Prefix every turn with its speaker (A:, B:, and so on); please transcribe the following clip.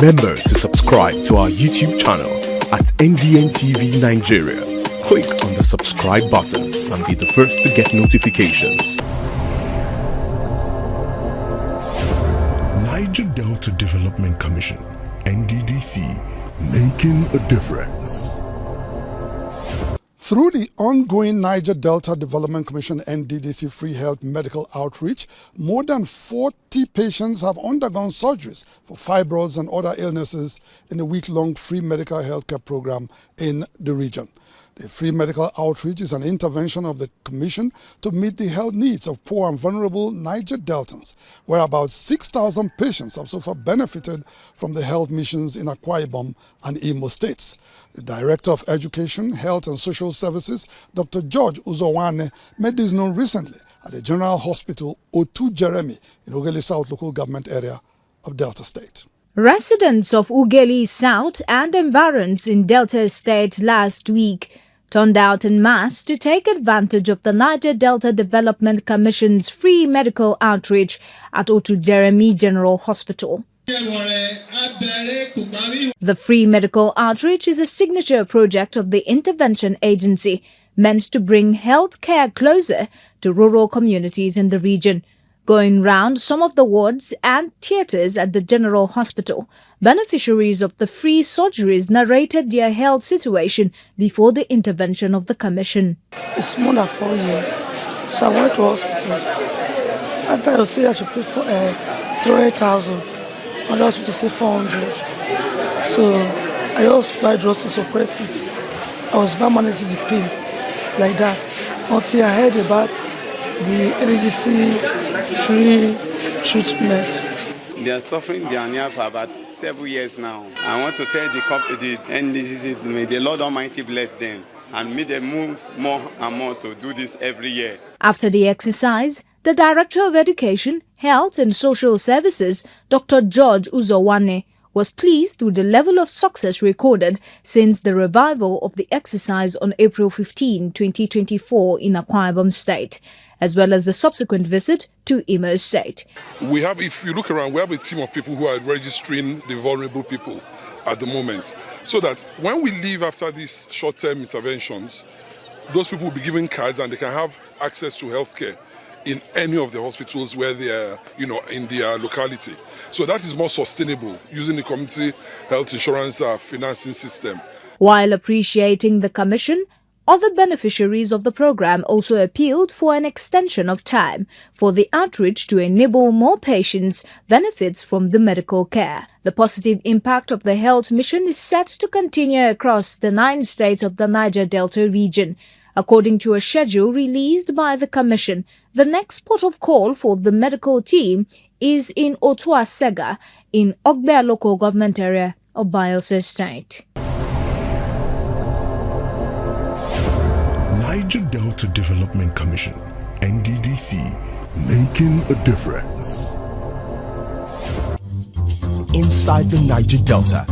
A: Remember to subscribe to our YouTube channel at NDN Nigeria. Click on the subscribe button and be the first to get notifications. Niger Delta Development Commission, NDDC, making a difference.
B: Through the ongoing Niger Delta Development Commission NDDC free health medical outreach, more than 40 patients have undergone surgeries for fibroids and other illnesses in the week-long free medical healthcare program in the region. The free medical outreach is an intervention of the Commission to meet the health needs of poor and vulnerable Niger Deltans, where about 6,000 patients have so far benefited from the health missions in Akwa Ibom and Imo states. The Director of Education, Health and Social Services, Dr. George Uzowane, made this known recently at the General Hospital O2 Jeremy in Ughelli South local government area of Delta State.
C: Residents of Ughelli South and environs in Delta State last week turned out en masse to take advantage of the Niger Delta Development Commission's free medical outreach at O2 Jeremy General Hospital. The free medical outreach is a signature project of the intervention agency meant to bring health care closer to rural communities in the region. Going round some of the wards and theatres at the General Hospital, beneficiaries of the free surgeries narrated their health situation before the intervention of the Commission.
D: It's more than 4 years, so I went to hospital. And I would say I should pay for 3,000, and the hospital say 400. So I also buy drugs to suppress it. I was not managing the pain like that until I heard about the NDC free treatment.
E: They are suffering their near for about 7 years now. I want to tell the company, the NDC, may the Lord Almighty bless them and may they move more and more to do this every year.
C: After the exercise, the Director of Education, Health and Social Services, Dr. George Uzowane, was pleased with the level of success recorded since the revival of the exercise on April 15, 2024 in Akwa Ibom State, as well as the subsequent visit to Imo State.
F: We have, if you look around, we have a team of people who are registering the vulnerable people at the moment, so that when we leave after these short-term interventions, those people will be given cards and they can have access to healthcare in any of the hospitals where they are, in their locality. So that is more sustainable, using the community health insurance financing system.
C: While appreciating the Commission, other beneficiaries of the program also appealed for an extension of time for the outreach to enable more patients benefits from the medical care. The positive impact of the health mission is set to continue across the 9 states of the Niger Delta region. According to a schedule released by the Commission, the next port of call for the medical team is in Otua Sega in Ogbe local government area of Bayelsa State.
A: Niger Delta Development Commission, NDDC, making a difference. Inside the Niger Delta,